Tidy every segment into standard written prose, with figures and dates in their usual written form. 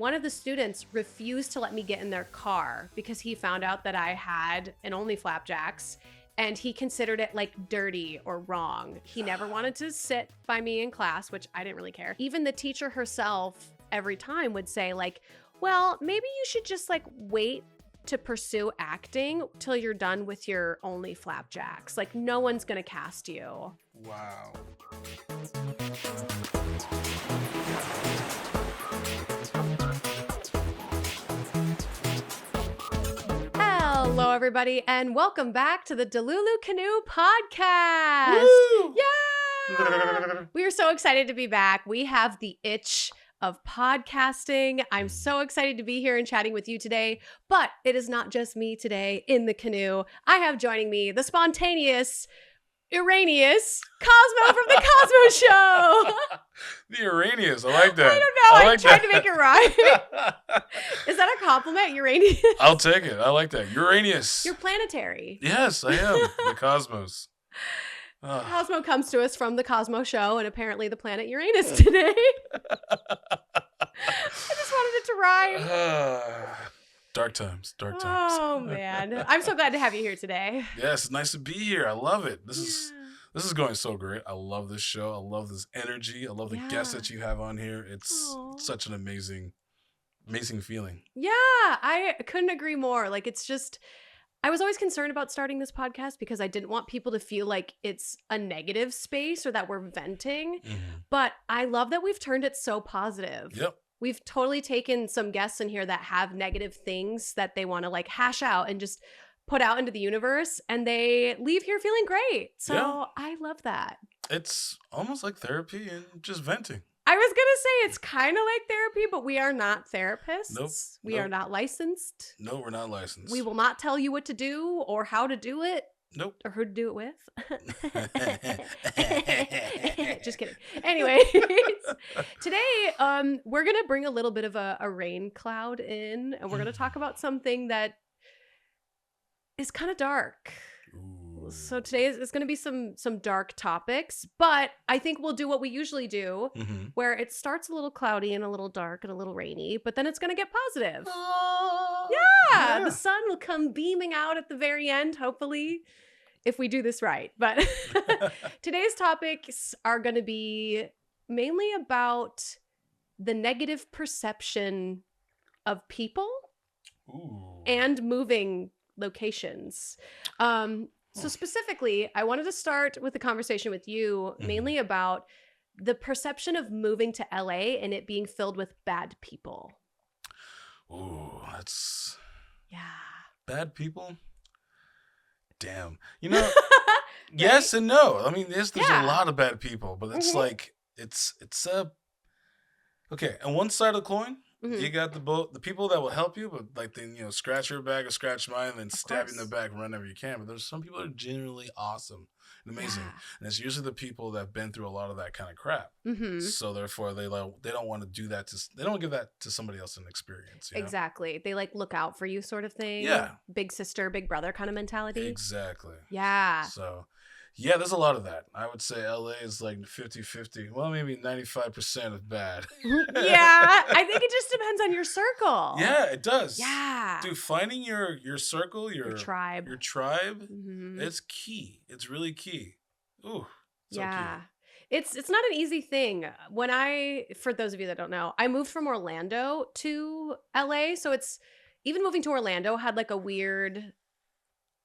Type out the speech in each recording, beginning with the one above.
one of the students refused to let me get in their car because he found out that I had an Only Flapjacks and he considered it like dirty or wrong. He never wanted to sit by me in class, which I didn't really care. Even the teacher herself every time would say like, well, maybe you should just like wait to pursue acting till you're done with your Only Flapjacks. Like no one's gonna cast you. Wow. Hello, everybody, and welcome back to the DeluluCanoePod. Woo! Yeah! We are so excited to be back. We have the itch of podcasting. I'm so excited to be here and chatting with you today, but it is not just me today in the canoe. I have joining me the spontaneous Iranius Cosmoe from the Cosmoe Show. The Uranius, I like that. I don't know. I like tried that. to make it rhyme. Is that a compliment, Uranius? I'll take it. I like that. Uranius. You're planetary. Yes, I am. The Cosmos. Cosmo comes to us from the Cosmo Show and apparently the planet Uranus today. I just wanted it to rhyme. Dark times. Oh, man. I'm so glad to have you here today. Yes, it's nice to be here. I love it. This is going so great. I love this show. I love this energy. I love the guests that you have on here. It's such an amazing feeling. Yeah, I couldn't agree more. Like, it's just, I was always concerned about starting this podcast because I didn't want people to feel like it's a negative space or that we're venting. Mm-hmm. But I love that we've turned it so positive. Yep. We've totally taken some guests in here that have negative things that they want to like hash out and just put out into the universe, and they leave here feeling great. So yeah. I love that. It's almost like therapy and just venting. I was going to say it's kind of like therapy, but we are not therapists. Nope. We are not licensed. No, we're not licensed. We will not tell you what to do or how to do it. Nope. Or who to do it with. Just kidding. Anyway, today we're going to bring a little bit of a rain cloud in, and we're going to talk about something that is kind of dark. Ooh. So today is going to be some dark topics, but I think we'll do what we usually do, where it starts a little cloudy and a little dark and a little rainy, but then it's going to get positive. Yeah, the sun will come beaming out at the very end, hopefully, if we do this right. But today's topics are going to be mainly about the negative perception of people and moving locations. So specifically, I wanted to start with a conversation with you mainly about the perception of moving to LA and it being filled with bad people. Ooh, that's... Yeah. Bad people? Damn. You know, yes and no. I mean, there's a lot of bad people, but it's like, it's okay, on one side of the coin, you got the people that will help you, but like then scratch your back or scratch mine, and then stab you in the back whenever you can. But there's some people that are genuinely awesome and amazing, and it's usually the people that have been through a lot of that kind of crap. So therefore, they don't want to do that they don't give that to somebody else in experience. Exactly. They like look out for you, sort of thing. Yeah. Big sister, big brother kind of mentality. Exactly. Yeah. So. Yeah, there's a lot of that. I would say LA is like 50-50. Well, maybe 95% of bad. Yeah, I think it just depends on your circle. Yeah, it does. Yeah. Dude, finding your circle, your tribe. It's key. It's really key. Ooh, so yeah. key. It's not an easy thing. For those of you that don't know, I moved from Orlando to LA, so it's even moving to Orlando had like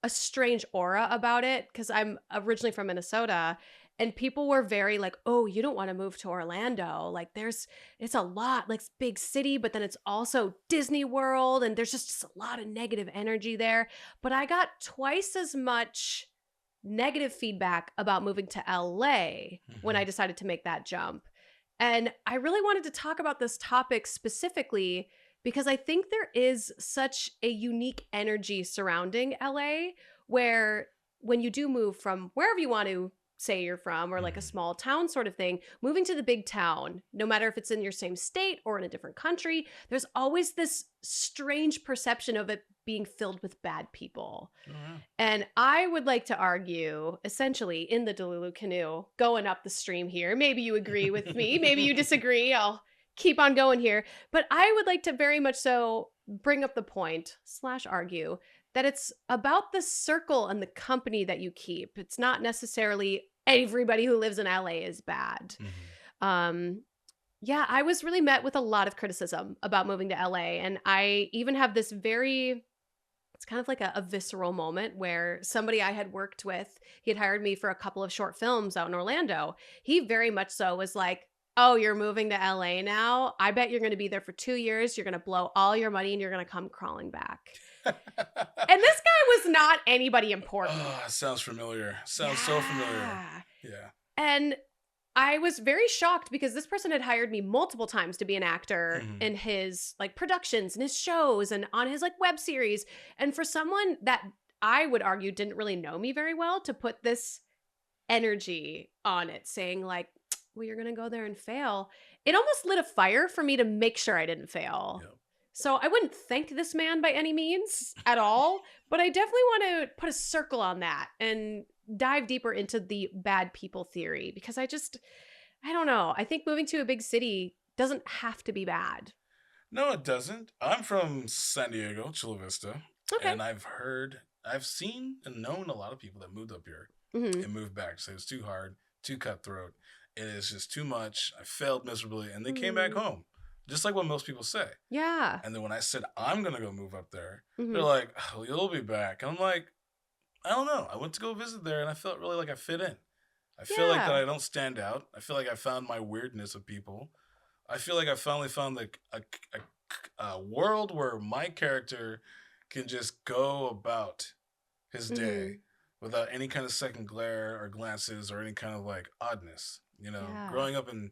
a strange aura about it because I'm originally from Minnesota, and people were very like, oh, you don't want to move to Orlando. Like it's a lot, like big city, but then it's also Disney World, and there's just a lot of negative energy there. But I got twice as much negative feedback about moving to LA when I decided to make that jump. And I really wanted to talk about this topic specifically because I think there is such a unique energy surrounding LA where when you do move from wherever you want to say you're from, or like a small town sort of thing, moving to the big town, no matter if it's in your same state or in a different country, there's always this strange perception of it being filled with bad people. And I would like to argue, essentially, in the Delulu Canoe, going up the stream here, maybe you agree with me, maybe you disagree, I'll keep on going here. But I would like to very much so bring up the point / argue that it's about the circle and the company that you keep. It's not necessarily everybody who lives in LA is bad. Mm-hmm. Yeah, I was really met with a lot of criticism about moving to LA. And I even have this it's kind of like a visceral moment where somebody I had worked with, he had hired me for a couple of short films out in Orlando. He very much so was like, oh, you're moving to LA now? I bet you're going to be there for 2 years. You're going to blow all your money and you're going to come crawling back. And this guy was not anybody important. Oh, sounds familiar. Sounds Yeah. so familiar. Yeah. And I was very shocked because this person had hired me multiple times to be an actor in his like productions and his shows and on his like web series. And for someone that I would argue didn't really know me very well to put this energy on it, saying like, well, you're going to go there and fail. It almost lit a fire for me to make sure I didn't fail. Yep. So I wouldn't thank this man by any means at all, but I definitely want to put a circle on that and dive deeper into the bad people theory because I don't know. I think moving to a big city doesn't have to be bad. No, it doesn't. I'm from San Diego, Chula Vista. Okay. And I've seen and known a lot of people that moved up here and moved back. So it was too hard, too cutthroat. It is just too much. I failed miserably and they came back home. Just like what most people say. Yeah. And then when I said, I'm going to go move up there, they're like, oh, you'll be back. And I'm like, I don't know. I went to go visit there and I felt really like I fit in. I feel like that I don't stand out. I feel like I found my weirdness of people. I feel like I finally found like a world where my character can just go about his day without any kind of second glare or glances or any kind of like oddness. You know, growing up in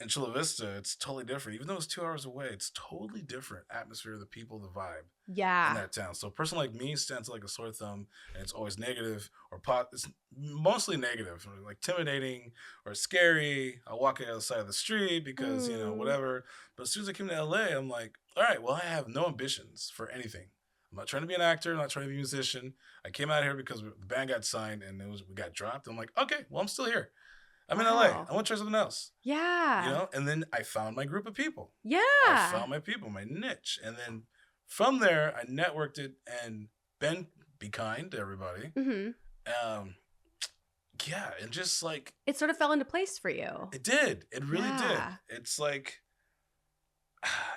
Chula Vista, it's totally different. Even though it's 2 hours away, it's totally different atmosphere, the people, the vibe in that town. So a person like me stands like a sore thumb, and it's always negative or it's mostly negative, or like intimidating or scary. I'll walk out the side of the street because, you know, whatever. But as soon as I came to LA, I'm like, all right, well, I have no ambitions for anything. I'm not trying to be an actor. I'm not trying to be a musician. I came out here because the band got signed and we got dropped. I'm like, okay, well, I'm still here. I'm in LA. I want to try something else. Yeah. You know? And then I found my group of people. Yeah. I found my people, my niche. And then from there, I networked it and be kind to everybody. Yeah. And just like. It sort of fell into place for you. It did. It really did. It's like.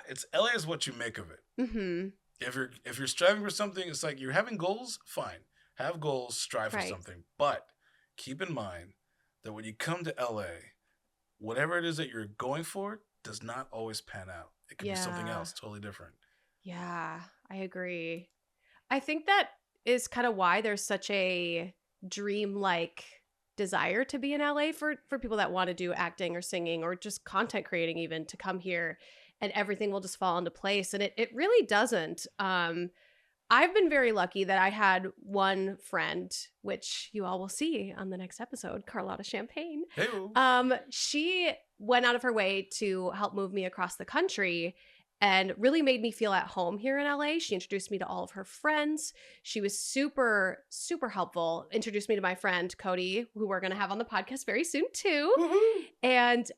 It's LA is what you make of it. If you're striving for something, it's like you're having goals, fine. Have goals, strive for something. But keep in mind that when you come to LA, whatever it is that you're going for does not always pan out. It can be something else totally different. Yeah, I agree. I think that is kind of why there's such a dream-like desire to be in LA for people that want to do acting or singing or just content creating even to come here and everything will just fall into place. And it really doesn't. I've been very lucky that I had one friend, which you all will see on the next episode, Carlotta Champagne. Hey-o. She went out of her way to help move me across the country and really made me feel at home here in LA. She introduced me to all of her friends. She was super, super helpful. Introduced me to my friend, Cody, who we're going to have on the podcast very soon too. And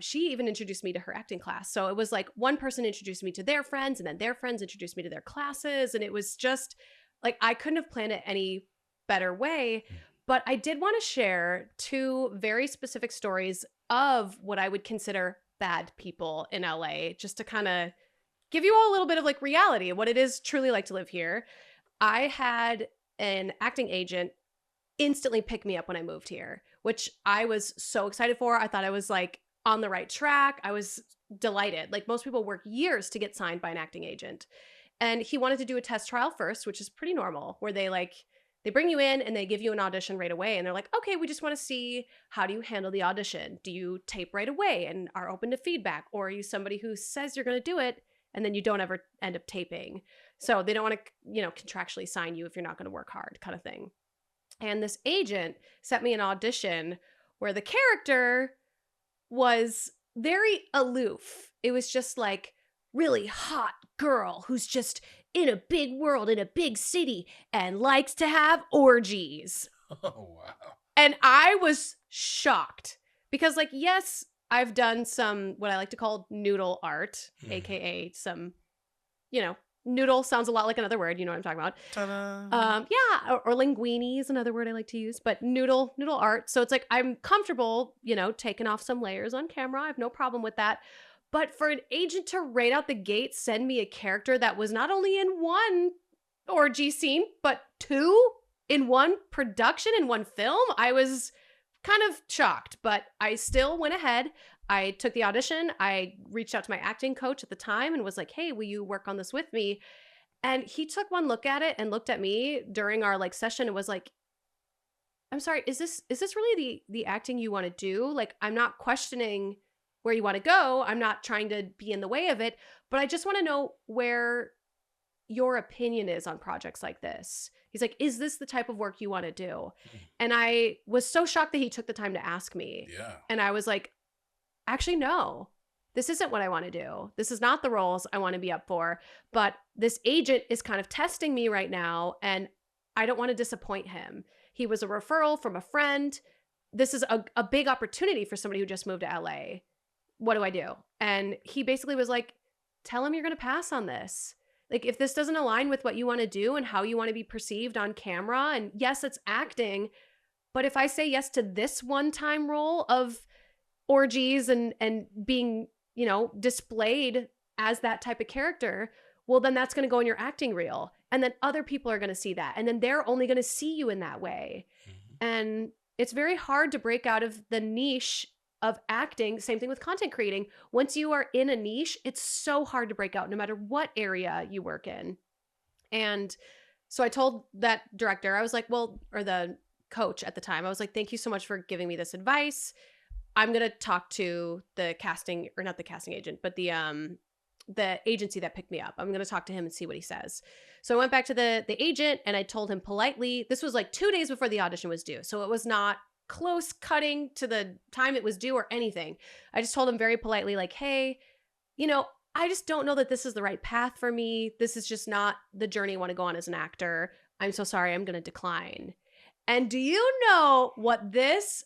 she even introduced me to her acting class. So it was like one person introduced me to their friends and then their friends introduced me to their classes. And it was just like, I couldn't have planned it any better way. But I did want to share 2 very specific stories of what I would consider bad people in LA, just to kind of give you all a little bit of like reality of what it is truly like to live here. I had an acting agent instantly pick me up when I moved here, which I was so excited for. I thought I was like on the right track. I was delighted. Like most people work years to get signed by an acting agent. And he wanted to do a test trial first, which is pretty normal, where they bring you in and they give you an audition right away. And they're like, okay, we just want to see, how do you handle the audition? Do you tape right away and are open to feedback? Or are you somebody who says you're going to do it and then you don't ever end up taping? So they don't want to, contractually sign you if you're not going to work hard, kind of thing. And this agent sent me an audition where the character was very aloof. It was just like really hot girl who's just in a big world, in a big city, and likes to have orgies. Oh, wow. And I was shocked because, like, yes, I've done some what I like to call noodle art, Mm. aka some, noodle sounds a lot like another word. You know what I'm talking about. Ta-da. Yeah, or linguini is another word I like to use, but noodle art. So it's like I'm comfortable, taking off some layers on camera. I have no problem with that. But for an agent to right out the gate send me a character that was not only in one orgy scene, but two in one production, in one film, I was kind of shocked, but I still went ahead. I took the audition. I reached out to my acting coach at the time and was like, hey, will you work on this with me? And he took one look at it and looked at me during our session and was like, I'm sorry, is this really the acting you want to do? Like, I'm not questioning where you want to go. I'm not trying to be in the way of it, but I just want to know where your opinion is on projects like this. He's like, is this the type of work you want to do? And I was so shocked that he took the time to ask me. Yeah. And I was like, actually, no, this isn't what I want to do. This is not the roles I want to be up for. But this agent is kind of testing me right now, and I don't want to disappoint him. He was a referral from a friend. This is a big opportunity for somebody who just moved to LA. What do I do? And he basically was like, tell him you're going to pass on this. Like, if this doesn't align with what you want to do and how you want to be perceived on camera, and yes, it's acting, but if I say yes to this one-time role of orgies and being, displayed as that type of character, well, then that's going to go in your acting reel. And then other people are going to see that. And then they're only going to see you in that way. Mm-hmm. And it's very hard to break out of the niche of acting. Same thing with content creating. Once you are in a niche, it's so hard to break out no matter what area you work in. And so I told that director, I was like, or the coach at the time, I was like, thank you so much for giving me this advice. I'm going to talk to the casting, or not the casting agent, but the agency that picked me up. I'm going to talk to him and see what he says. So I went back to the agent and I told him politely, this was like 2 days before the audition was due. So it was not close cutting to the time it was due or anything. I just told him very politely, like, hey, I just don't know that this is the right path for me. This is just not the journey I want to go on as an actor. I'm so sorry. I'm going to decline. And do you know what this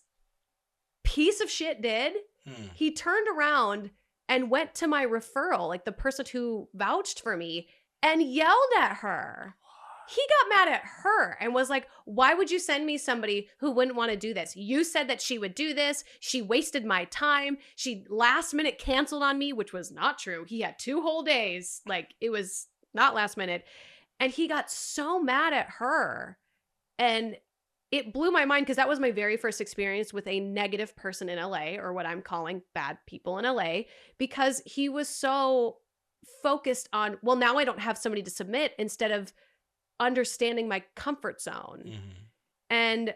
piece of shit did? He turned around and went to my referral, like the person who vouched for me, and yelled at her. He got mad at her and was like, why would you send me somebody who wouldn't want to do this? You said that she would do this. She wasted my time. She last minute canceled on me, which was not true. He had 2 whole days. Like, it was not last minute. And he got so mad at her. And it blew my mind because that was my very first experience with a negative person in LA, or what I'm calling bad people in LA, because he was so focused on, well, now I don't have somebody to submit, instead of understanding my comfort zone. Mm-hmm. And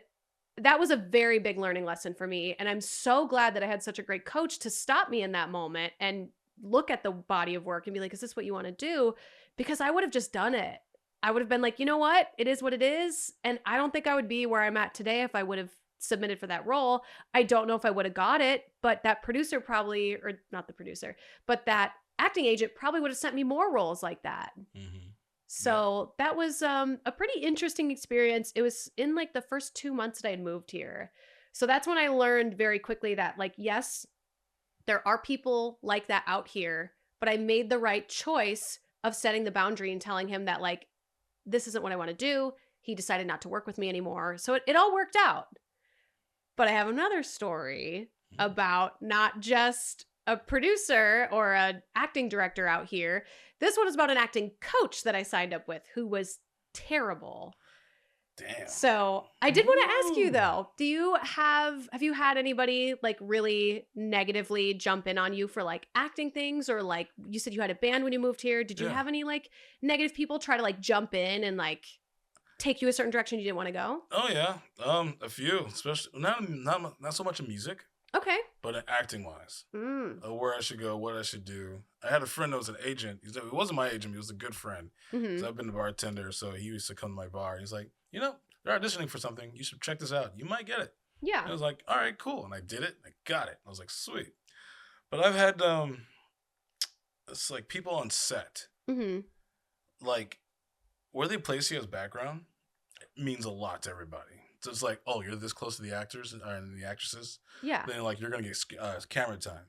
that was a very big learning lesson for me. And I'm so glad that I had such a great coach to stop me in that moment and look at the body of work and be like, is this what you want to do? Because I would have just done it. I would have been like, you know what? It is what it is. And I don't think I would be where I'm at today if I would have submitted for that role. I don't know if I would have got it, but that producer probably, or not the producer, but that acting agent probably would have sent me more roles like that. Mm-hmm. So that was a pretty interesting experience. It was in like the first 2 months that I had moved here. So that's when I learned very quickly that, like, yes, there are people like that out here, but I made the right choice of setting the boundary and telling him that, like, this isn't what I want to do. He decided not to work with me anymore. So it all worked out. But I have another story about not just a producer or an acting director out here. This one is about an acting coach that I signed up with who was terrible. Damn. So I did want to ask you though, have you had anybody like really negatively jump in on you for like acting things, or like you said you had a band when you moved here? Did you have any like negative people try to like jump in and like take you a certain direction you didn't want to go? Oh yeah. A few, especially not so much in music. Okay. But in acting wise, where I should go, what I should do. I had a friend that was an agent. He wasn't my agent, he was a good friend. Mm-hmm. So I've been a bartender, so he used to come to my bar. He's like, they're auditioning for something. You should check this out. You might get it. Yeah. And I was like, all right, cool. And I did it. I got it. I was like, sweet. But I've had it's like people on set. Mm-hmm. Like, where they place you as background means a lot to everybody. So it's like, oh, you're this close to the actors and the actresses, Yeah. then like you're gonna get camera time.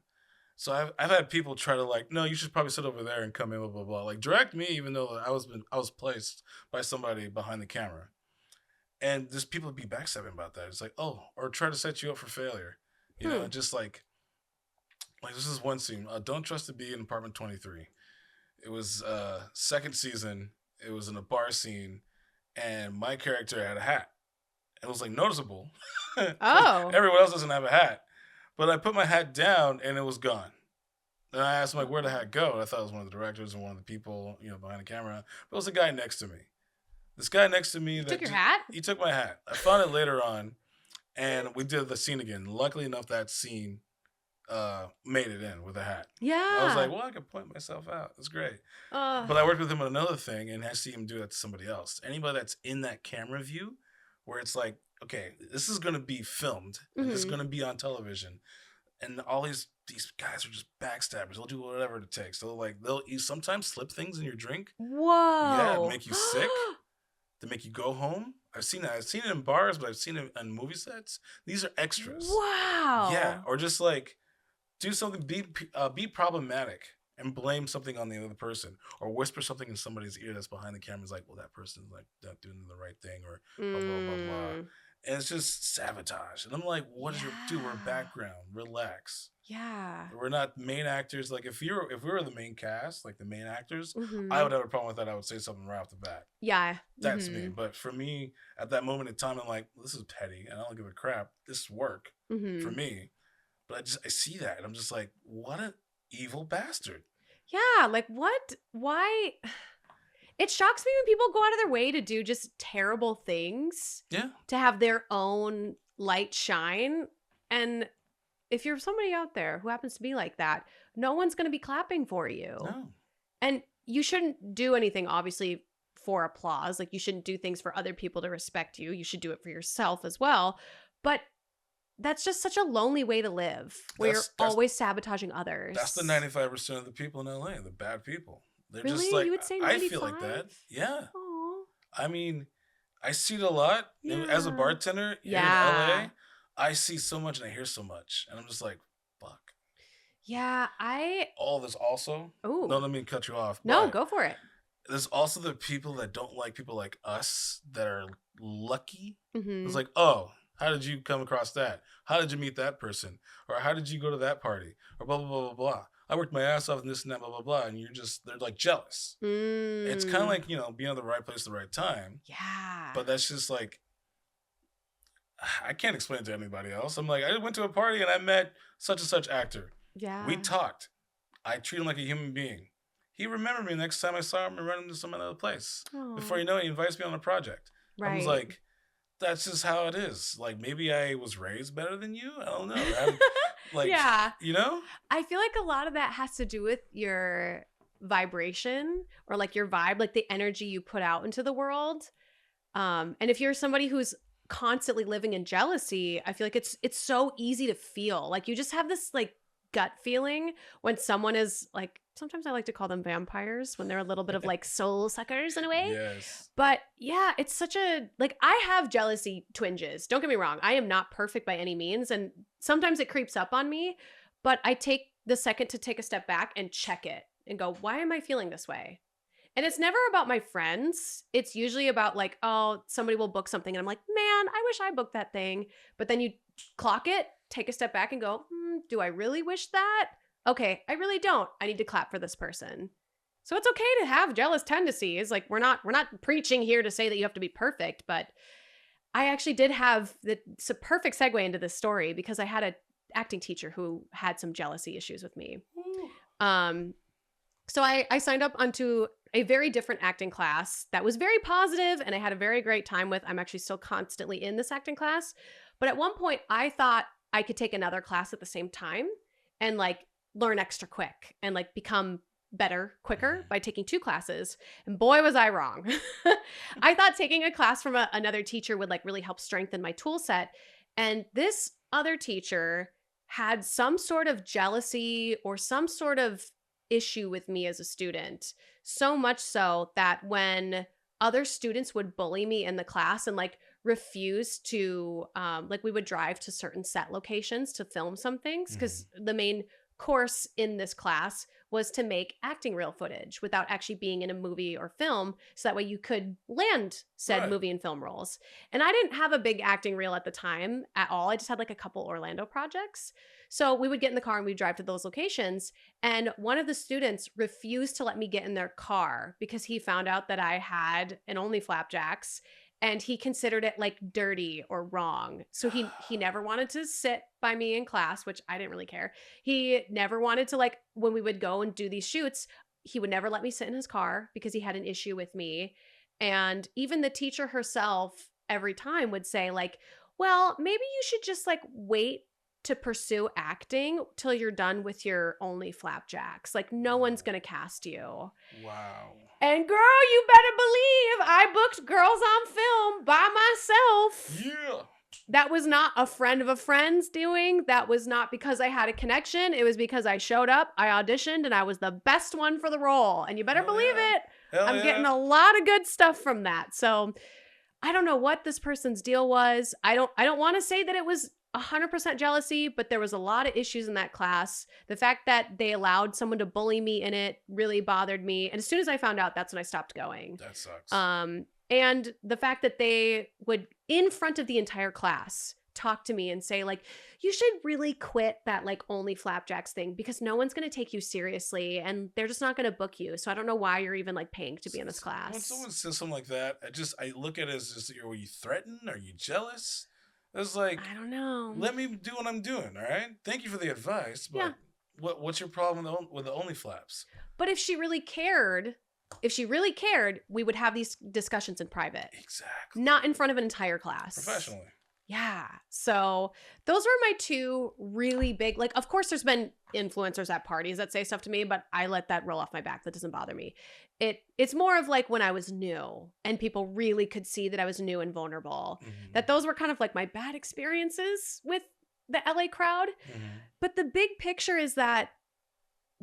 So I've had people try to like, no, you should probably sit over there and come in, blah blah blah, like direct me, even though I was placed by somebody behind the camera, and there's people be backstabbing about that. It's like, oh, or try to set you up for failure, you know, just like this is one scene. Don't trust the bee in apartment 23. It was second season. It was in a bar scene, and my character had a hat. It was like noticeable. Oh. Everyone else doesn't have a hat. But I put my hat down and it was gone. And I asked him like, where'd the hat go? And I thought it was one of the directors and one of the people, you know, behind the camera. But it was a guy next to me. This guy next to me Took your hat? He took my hat. I found it later on, and we did the scene again. Luckily enough, that scene made it in with a hat. Yeah. I was like, well, I could point myself out. That's great. But I worked with him on another thing, and I see him do that to somebody else. Anybody that's in that camera view, where it's like, okay, this is going to be filmed, and this is going to be on television, and all these guys are just backstabbers. They'll do whatever it takes. They'll sometimes slip things in your drink. Whoa. Yeah, to make you sick, to make you go home. I've seen that. I've seen it in bars, but I've seen it on movie sets. These are extras. Wow. Yeah, or just like do something, be problematic and blame something on the other person, or whisper something in somebody's ear that's behind the camera. Is like, well, that person's like not doing the right thing, or blah blah blah blah. And it's just sabotage. And I'm like, what is we're background. Relax. Yeah. We're not main actors. Like if we were the main cast, like the main actors, I would have a problem with that. I would say something right off the bat. Yeah. That's me. But for me, at that moment in time, I'm like, well, this is petty. And I don't give a crap. This is work for me. But I see that. And I'm just like, what an evil bastard. Yeah. Like what? Why? It shocks me when people go out of their way to do just terrible things. Yeah. To have their own light shine. And if you're somebody out there who happens to be like that, no one's going to be clapping for you. No. And you shouldn't do anything, obviously, for applause. Like, you shouldn't do things for other people to respect you. You should do it for yourself as well. But that's just such a lonely way to live, where you're always sabotaging others. That's the 95% of the people in LA, the bad people. They're really? Just like, you would say 95? I feel like that. Yeah. Aww. I mean, I see it a lot. As a bartender here in LA, I see so much and I hear so much. And I'm just like, fuck. Yeah, All this also. Oh. No, let me cut you off. No, go for it. There's also the people that don't like people like us that are lucky. Mm-hmm. It's like, oh, how did you come across that? How did you meet that person? Or how did you go to that party? Or blah, blah, blah, blah, blah. I worked my ass off and this and that, blah, blah, blah. And they're like jealous. It's kind of like, being at the right place at the right time. Yeah. But that's just like, I can't explain it to anybody else. I'm like, I went to a party and I met such and such actor. Yeah. We talked. I treat him like a human being. He remembered me next time I saw him and run into some other place. Aww. Before you know it, he invites me on a project. Right. I was like, that's just how it is. Like, maybe I was raised better than you. I don't know. Yeah. I feel like a lot of that has to do with your vibration, or like your vibe, like the energy you put out into the world. And if you're somebody who's constantly living in jealousy, I feel like it's so easy to feel. Like, you just have this like gut feeling when someone is like, sometimes I like to call them vampires, when they're a little bit of like soul suckers in a way. Yes. But yeah, it's such a, like, I have jealousy twinges. Don't get me wrong. I am not perfect by any means. And sometimes it creeps up on me, but I take the second to take a step back and check it and go, why am I feeling this way? And it's never about my friends. It's usually about like, oh, somebody will book something and I'm like, man, I wish I booked that thing. But then you clock it, take a step back and go, do I really wish that? Okay, I really don't. I need to clap for this person. So it's okay to have jealous tendencies. Like, we're not preaching here to say that you have to be perfect, but I actually did have it's a perfect segue into this story because I had an acting teacher who had some jealousy issues with me. So I signed up onto a very different acting class that was very positive and I had a very great time with. I'm actually still constantly in this acting class. But at one point I thought I could take another class at the same time and like learn extra quick and like become better quicker by taking two classes. And boy, was I wrong. I thought taking a class from another teacher would like really help strengthen my tool set. And this other teacher had some sort of jealousy or some sort of issue with me as a student. So much so that when other students would bully me in the class and like refused to, like we would drive to certain set locations to film some things because the main course in this class was to make acting reel footage without actually being in a movie or film, so that way you could land said movie and film roles. And I didn't have a big acting reel at the time at all. I just had like a couple Orlando projects. So we would get in the car and we'd drive to those locations. And one of the students refused to let me get in their car because he found out that I had an Only Flapjacks, and he considered it like dirty or wrong. So he never wanted to sit by me in class, which I didn't really care. He never wanted to, like, when we would go and do these shoots, he would never let me sit in his car because he had an issue with me. And even the teacher herself every time would say, like, well, maybe you should just like wait to pursue acting till you're done with your Only Flapjacks. Like, no one's going to cast you. Wow. And girl, you better believe I booked Girls on Film by myself. Yeah. That was not a friend of a friend's doing. That was not because I had a connection. It was because I showed up, I auditioned, and I was the best one for the role. And you better believe it. I'm getting a lot of good stuff from that. So I don't know what this person's deal was. I don't want to say that it was 100% jealousy, but there was a lot of issues in that class. The fact that they allowed someone to bully me in it really bothered me. And as soon as I found out, that's when I stopped going. That sucks. And the fact that they would, in front of the entire class, talk to me and say, like, you should really quit that like Only Flapjacks thing because no one's going to take you seriously and they're just not going to book you. So I don't know why you're even like paying to be in this class. When someone says something like that, I look at it as just, are you threatened? Are you jealous? It's like, I don't know. Let me do what I'm doing, all right? Thank you for the advice, but what's your problem with the Only Flaps? But if she really cared, we would have these discussions in private. Exactly. Not in front of an entire class. Professionally. Yeah. So those were my two really big, like, of course there's been influencers at parties that say stuff to me, but I let that roll off my back. That doesn't bother me. It's more of like when I was new and people really could see that I was new and vulnerable, that those were kind of like my bad experiences with the LA crowd. But the big picture is that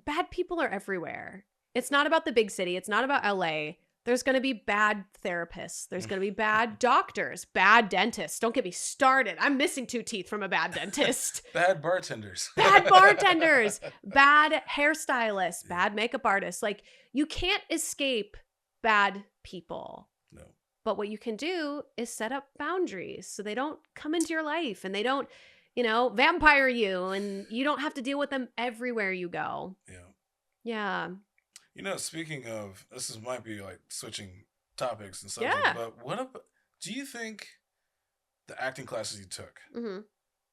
bad people are everywhere. It's not about the big city. It's not about LA. There's going to be bad therapists. There's going to be bad doctors, bad dentists. Don't get me started. I'm missing 2 teeth from a bad dentist. Bad bartenders. Bad bartenders. Bad hairstylists. Bad makeup artists. Like, you can't escape bad people. No. But what you can do is set up boundaries so they don't come into your life and they don't, vampire you, and you don't have to deal with them everywhere you go. Yeah. Speaking of, might be like switching topics and stuff, but do you think the acting classes you took, do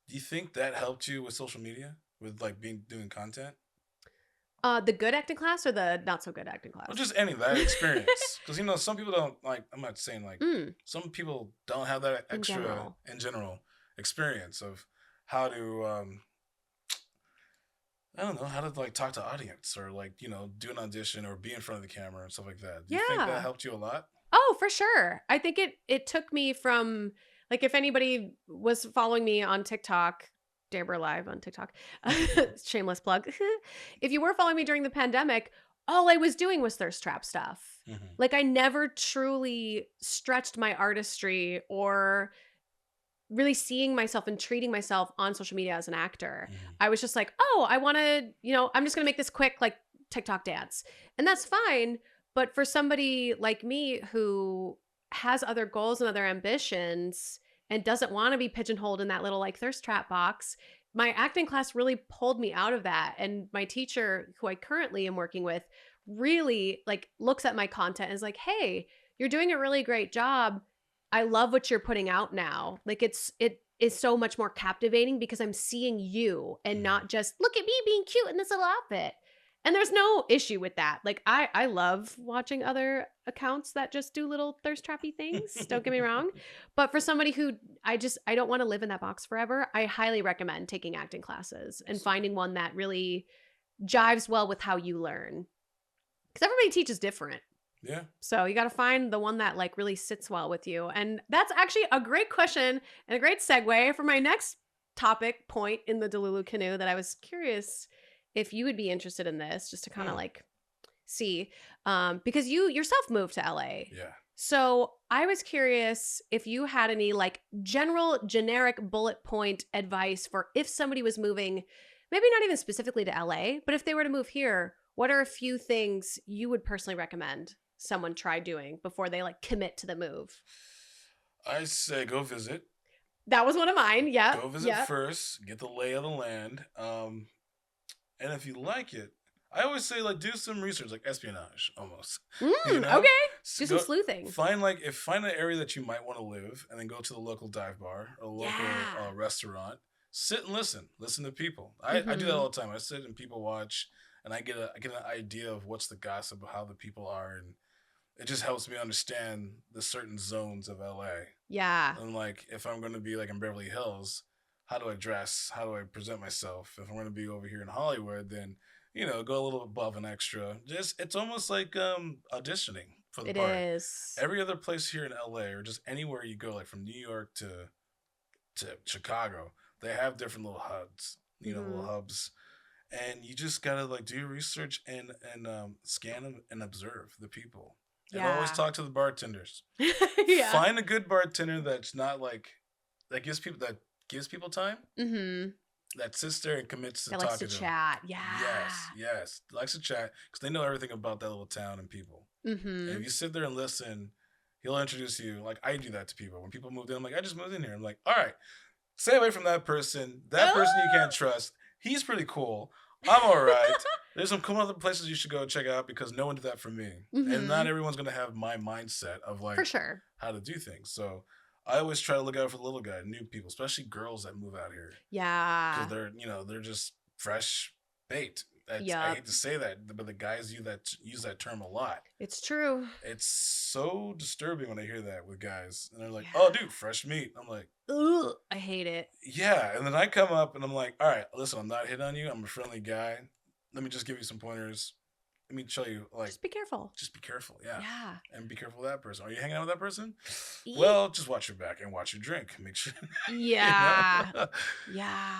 you think that helped you with social media, with like doing content? The good acting class or the not so good acting class? Well, just any of that experience. Because, some people don't, like, I'm not saying like, some people don't have that extra, in general, experience of how to, I don't know, how to like talk to audience or like, do an audition or be in front of the camera and stuff like that. Do you think that helped you a lot? Oh, for sure. I think it took me from, like, if anybody was following me on TikTok, Dare Live on TikTok, shameless plug. If you were following me during the pandemic, all I was doing was thirst trap stuff. Like, I never truly stretched my artistry or really seeing myself and treating myself on social media as an actor. I was just like, oh, I want to, I'm just going to make this quick, like, TikTok dance. And that's fine. But for somebody like me who has other goals and other ambitions and doesn't want to be pigeonholed in that little like thirst trap box, my acting class really pulled me out of that. And my teacher, who I currently am working with, really like looks at my content and is like, hey, you're doing a really great job. I love what you're putting out now. Like, it is so much more captivating because I'm seeing you and not just look at me being cute in this little outfit. And there's no issue with that. Like, I love watching other accounts that just do little thirst trappy things. Don't get me wrong. But for somebody who I don't want to live in that box forever, I highly recommend taking acting classes and finding one that really jives well with how you learn. Because everybody teaches different. Yeah. So you got to find the one that like really sits well with you. And that's actually a great question and a great segue for my next topic point in the Delulu Canoe that I was curious if you would be interested in this, just to kind of like see, because you yourself moved to LA. Yeah. So I was curious if you had any like generic bullet point advice for if somebody was moving, maybe not even specifically to LA, but if they were to move here, what are a few things you would personally recommend someone try doing before they like commit to the move? I say go visit. That was one of mine. Yep. Go visit Yep. first. Get the lay of the land. And if you like it, I always say like do some research, like espionage, almost. You know, Okay. Do some go sleuthing. find an area that you might want to live, and then go to the local dive bar or local Yeah. restaurant. Sit and listen to people. I do that all the time. I sit and people watch, and I get an idea of what's the gossip of how the people are, and it just helps me understand the certain zones of LA. Yeah. And like if I'm going to be like in Beverly Hills, how do I dress? How do I present myself? If I'm going to be over here in Hollywood, then go a little above and extra. Just it's almost like auditioning for the It part. is. Every other place here in LA or just anywhere you go, like from New York to Chicago, they have different little hubs. Little hubs, and you just gotta like do your research and scan and observe the people. And always Yeah. talk to the bartenders. Yeah. Find a good bartender that's not like that gives people time. Mm-hmm. That sits there and commits to That talking likes to to them. chat. Yeah. Yes, likes to chat because they know everything about that little town and people. And Mm-hmm. if you sit there and listen, he'll introduce you. Like I do that to people when people moved in. I'm like, I just moved in here. I'm like, all right, stay away from that person. That person you can't trust. He's pretty cool. I'm all right. There's some cool other places you should go check out because no one did that for me. And not everyone's going to have my mindset of like For sure. how to do things. So I always try to look out for the little guy, new people, especially girls that move out here. Yeah. Because they're just fresh bait. I Yup. hate to say that, but the guys use that term a lot. It's true. It's so disturbing when I hear that with guys. And they're like, Yeah. oh, dude, fresh meat. I'm like, Ugh, I hate it. yeah. And then I come up and I'm like, all right, listen, I'm not hitting on you. I'm a friendly guy. Let me just give you some pointers. Let me show you, like, Just be careful. just be careful. Yeah. Yeah. And be careful with that person. Are you hanging out with that person? Ye- Well, just watch your back and watch your drink. Make sure. Yeah. You know? Yeah.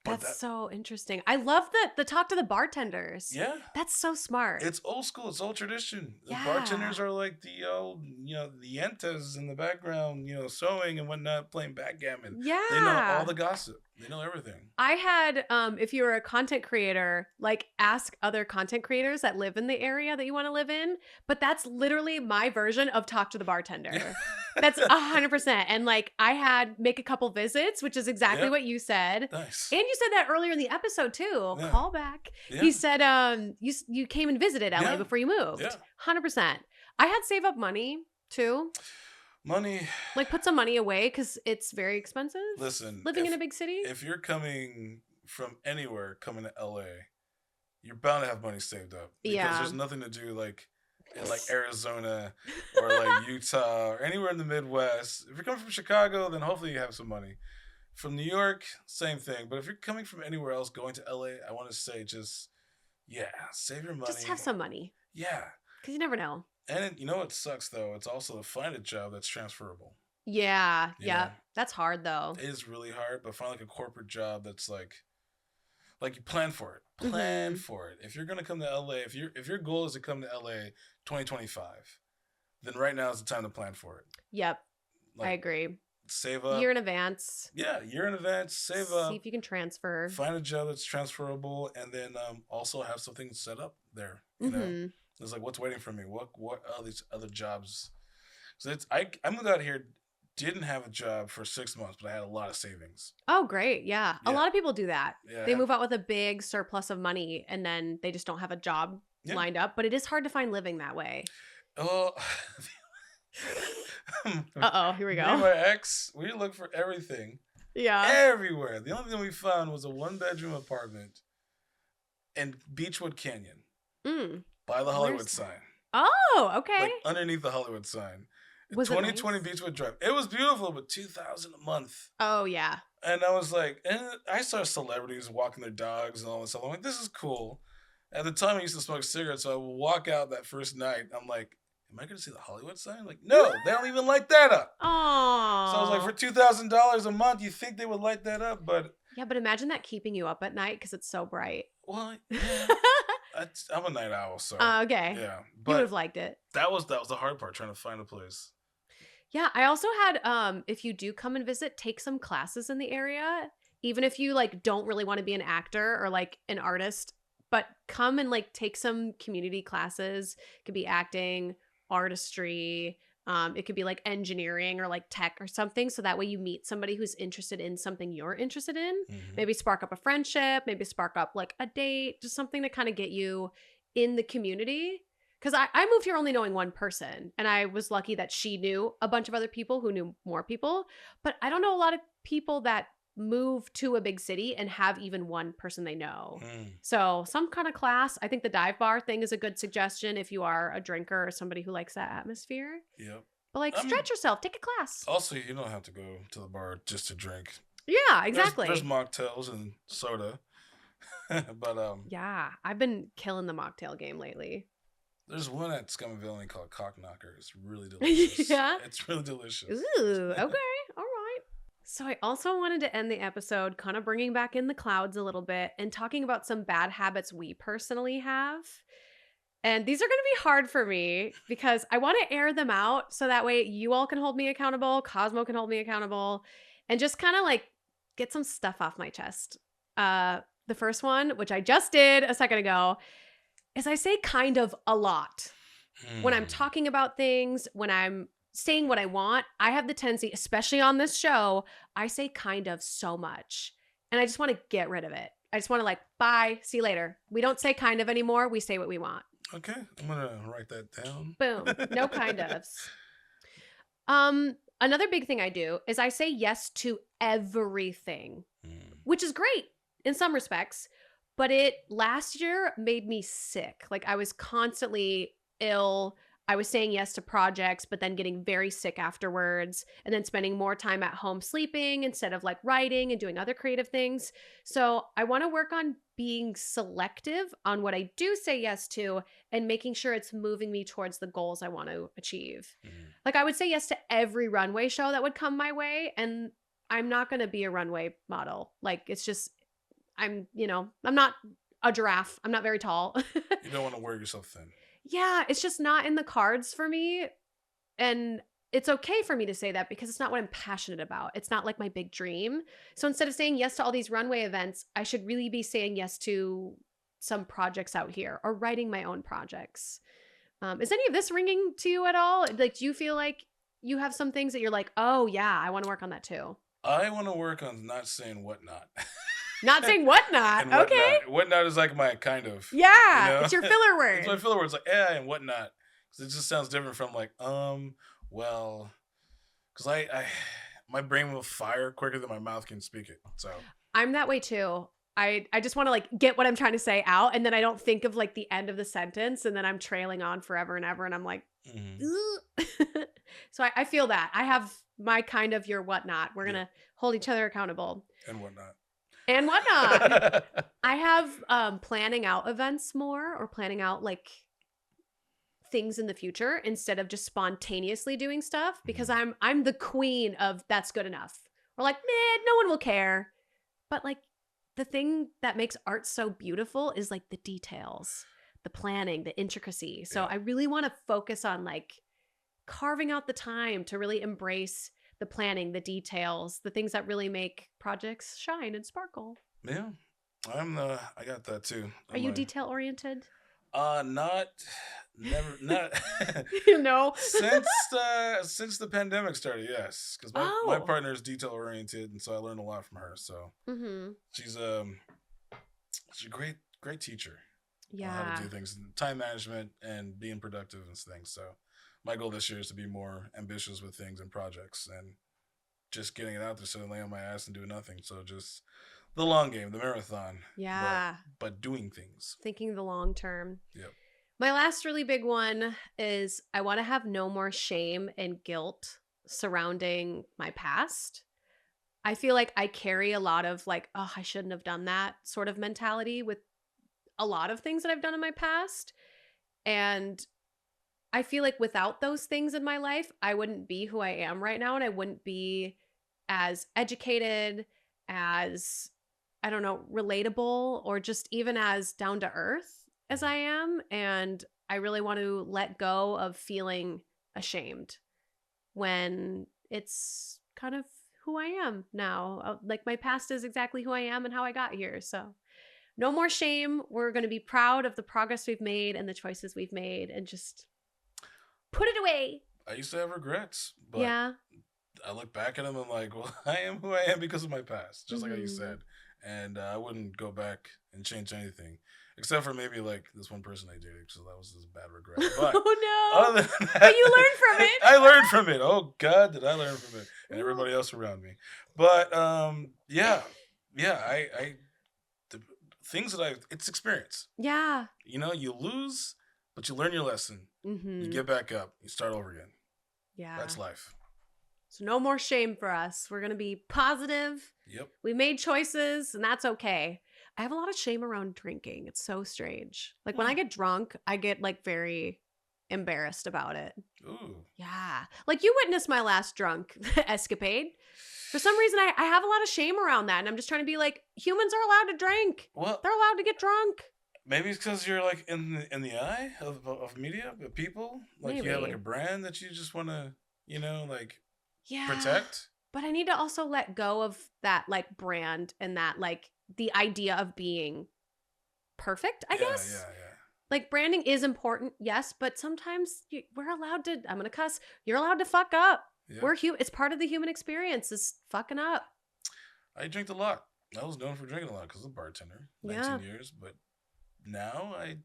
But That's so interesting. I love the talk to the bartenders. yeah. That's so smart. It's old school. It's old tradition. The Yeah. bartenders are like the old, the yentas in the background, sewing and whatnot, playing backgammon. Yeah. They know all the gossip. They know everything. I had, if you were a content creator, like ask other content creators that live in the area that you want to live in. But that's literally my version of talk to the bartender. That's 100%. And like I had make a couple visits, which is exactly Yep. what you said. Nice. And you said that earlier in the episode too. Yeah. Call back. Yeah. He said you came and visited LA Yeah. before you moved. Yeah. 100%. I had save up money too. Money. Like put some money away because it's very expensive. Listen. Living in a big city. If you're coming from anywhere, coming to LA, you're bound to have money saved up. Because Yeah. there's nothing to do like in like Arizona or like Utah or anywhere in the Midwest. If you're coming from Chicago, then hopefully you have some money. From New York, same thing. But if you're coming from anywhere else going to LA, I want to say just, save your money. Just have some money Yeah. because you never know. And you know what sucks though? It's also to find a job that's transferable. Yeah. You Yeah. know? That's hard though. It is really hard, but find like a corporate job that's like you plan for it. Plan for it. If you're gonna come to LA, if your goal is to come to LA 2025, then right now is the time to plan for it. Yep. Like, I agree. Save up. Year in advance. Yeah, year in advance. Save up. See if you can transfer. Find a job that's transferable, and then also have something set up there. You know, it's like what's waiting for me. What are these other jobs? So I moved out here, didn't have a job for 6 months, but I had a lot of savings. Oh, great. Yeah. A Yeah. lot of people do that. Yeah, They move out with a big surplus of money and then they just don't have a job Yeah. lined up. But it is hard to find living that way. Oh. Uh-oh, here we Me and go. my ex, we looked for everything. Yeah. Everywhere. The only thing we found was a 1-bedroom apartment in Beechwood Canyon by the Hollywood Where's sign. Oh, okay. Like underneath the Hollywood sign. Was it 2020 nice? Beechwood Drive. It was beautiful, but $2,000 a month. Oh, yeah. And I was like, and I saw celebrities walking their dogs and all this stuff. I'm like, this is cool. At the time, I used to smoke cigarettes, so I would walk out that first night. I'm like, am I going to see the Hollywood sign? Like, no, they don't even light that up. Oh. So I was like, for $2,000 a month, you think they would light that up? But yeah, but imagine that keeping you up at night because it's so bright. well, yeah. I'm a night owl, so Okay. yeah. You would But have liked it. that was the hard part, trying to find a place. Yeah, I also had if you do come and visit, take some classes in the area, even if you like don't really want to be an actor or like an artist, but come and like take some community classes. It could be acting, artistry, it could be like engineering or like tech or something, so that way you meet somebody who's interested in something you're interested in. Mm-hmm. Maybe spark up a friendship, maybe spark up like a date, just something to kind of get you in the community. Because I moved here only knowing one person, and I was lucky that she knew a bunch of other people who knew more people. But I don't know a lot of people that move to a big city and have even one person they know. So some kind of class. I think the dive bar thing is a good suggestion if you are a drinker or somebody who likes that atmosphere. Yep. But like, stretch yourself, take a class. Also, you don't have to go to the bar just to drink. Yeah, exactly. There's mocktails and soda. But yeah, I've been killing the mocktail game lately. There's one at Scumaville called Cock Knocker. It's really delicious. Yeah? It's really delicious. Ooh, okay. All right. So I also wanted to end the episode kind of bringing back in the clouds a little bit and talking about some bad habits we personally have. And these are going to be hard for me because I want to air them out so that way you all can hold me accountable, Cosmo can hold me accountable, and just kind of like get some stuff off my chest. The first one, which I just did a second ago, is I say kind of a lot. When I'm talking about things, when I'm saying what I want, I have the tendency, especially on this show, I say kind of so much. And I just want to get rid of it. I just want to like, bye, see you later. We don't say kind of anymore. We say what we want. Okay, I'm going to write that down. Boom. No kind ofs. Another big thing I do is I say yes to everything, which is great in some respects. But it last year made me sick. Like I was constantly ill. I was saying yes to projects, but then getting very sick afterwards and then spending more time at home sleeping instead of like writing and doing other creative things. So I want to work on being selective on what I do say yes to and making sure it's moving me towards the goals I want to achieve. Like I would say yes to every runway show that would come my way. And I'm not going to be a runway model. Like it's just, I'm not a giraffe. I'm not very tall. You don't want to wear yourself thin. Yeah, it's just not in the cards for me. And it's okay for me to say that because it's not what I'm passionate about. It's not like my big dream. So instead of saying yes to all these runway events, I should really be saying yes to some projects out here or writing my own projects. Is any of this ringing to you at all? Like, do you feel like you have some things that you're like, oh yeah, I want to work on that too? I want to work on not saying whatnot. Not saying whatnot. Whatnot. Okay. Whatnot is like my kind of. Yeah. It's your filler word. It's my filler word. It's like, yeah, and whatnot. Because it just sounds different from like, well. Because my brain will fire quicker than my mouth can speak it. So. I'm that way too. I just want to like get what I'm trying to say out. And then I don't think of like the end of the sentence. And then I'm trailing on forever and ever. And I'm like, So I feel that. I have my kind of your whatnot. We're going to hold each other accountable. And whatnot. And whatnot. I have planning out events more or planning out like things in the future instead of just spontaneously doing stuff because I'm the queen of that's good enough. We're like, man, no one will care. But like the thing that makes art so beautiful is like the details, the planning, the intricacy. So I really want to focus on like carving out the time to really embrace the planning, the details, the things that really make projects shine and sparkle. Yeah, I got that too. Are you detail oriented? Not. Since the pandemic started, yes, because my partner is detail oriented, and so I learned a lot from her. So she's a great teacher. Yeah, on how to do things, time management, and being productive and things. So my goal this year is to be more ambitious with things and projects, and just getting it out there, so laying on my ass and doing nothing. So just the long game, the marathon. Yeah, but doing things, thinking the long term. Yep. My last really big one is I want to have no more shame and guilt surrounding my past. I feel like I carry a lot of like, oh, I shouldn't have done that sort of mentality with a lot of things that I've done in my past. And I feel like without those things in my life, I wouldn't be who I am right now. And I wouldn't be as educated, as, I don't know, relatable, or just even as down to earth. as I am. And I really want to let go of feeling ashamed when it's kind of who I am now. Like my past is exactly who I am and how I got here. So no more shame. We're going to be proud of the progress we've made and the choices we've made and just put it away. I used to have regrets, but yeah. I look back at them and I'm like, well, I am who I am because of my past, just like how you said. And I wouldn't go back and change anything, except for maybe like this one person I dated, because that was just a bad regret. But oh no! Other than that, but you learned from it. I learned from it. Oh God, did I learn from it, and everybody else around me. But the things that it's experience. Yeah. You know, you lose, but you learn your lesson. Mm-hmm. You get back up. You start over again. Yeah. That's life. So no more shame for us. We're going to be positive. Yep. We made choices, and that's okay. I have a lot of shame around drinking. It's so strange. Like when I get drunk, I get like very embarrassed about it. Ooh. Yeah. Like you witnessed my last drunk escapade. For some reason, I have a lot of shame around that. And I'm just trying to be like, humans are allowed to drink. Well, they're allowed to get drunk. Maybe it's because you're like in the eye of media, of people. Like Maybe. You have like a brand that you just want to, like yeah. protect. But I need to also let go of that like brand and that like the idea of being perfect, I guess. Yeah. Like branding is important, yes, but sometimes we're allowed to, I'm going to cuss, you're allowed to fuck up. Yeah. It's part of the human experience is fucking up. I drank a lot. I was known for drinking a lot because I was a bartender, 19 years, but now I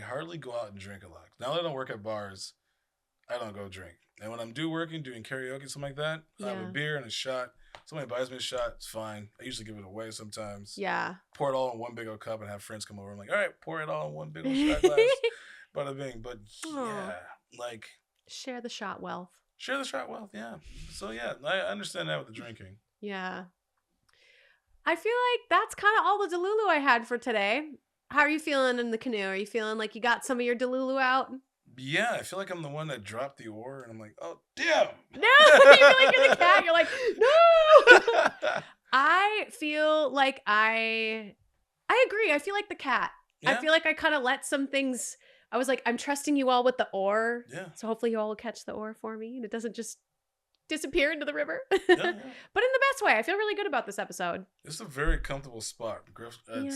hardly go out and drink a lot. Now that I don't work at bars, I don't go drink. And when I'm doing karaoke, something like that, I have a beer and a shot. Somebody buys me a shot, it's fine. I usually give it away sometimes. Yeah. Pour it all in one big old cup and have friends come over. I'm like, all right, pour it all in one big old shot glass. Bada bing. But yeah, like. Share the shot wealth. Share the shot wealth, yeah. So yeah, I understand that with the drinking. Yeah. I feel like that's kind of all the Delulu I had for today. How are you feeling in the canoe? Are you feeling like you got some of your Delulu out? Yeah, I feel like I'm the one that dropped the oar, and I'm like, oh, damn. No, you're the cat. You're like, no. I feel like I agree. I feel like the cat. Yeah. I feel like I kind of let some things, I was like, I'm trusting you all with the oar. Yeah. So hopefully you all will catch the oar for me, and it doesn't just disappear into the river. Yeah. But in the best way. I feel really good about this episode. It's a very comfortable spot. I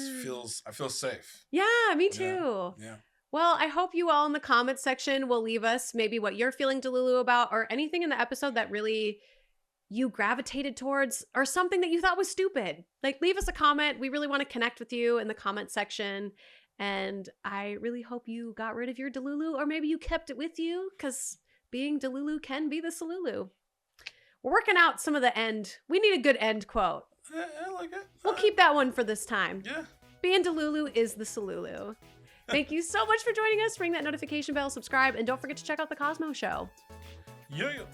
feel safe. Yeah, me too. Yeah. Well, I hope you all in the comments section will leave us maybe what you're feeling Delulu about or anything in the episode that really you gravitated towards or something that you thought was stupid. Like leave us a comment. We really want to connect with you in the comment section. And I really hope you got rid of your Delulu or maybe you kept it with you because being Delulu can be the Salulu. We're working out some of the end. We need a good end quote. I like it. We'll keep that one for this time. Yeah. Being Delulu is the Salulu. Thank you so much for joining us. Ring that notification bell, subscribe, and don't forget to check out the Cosmoe Show. Yeah.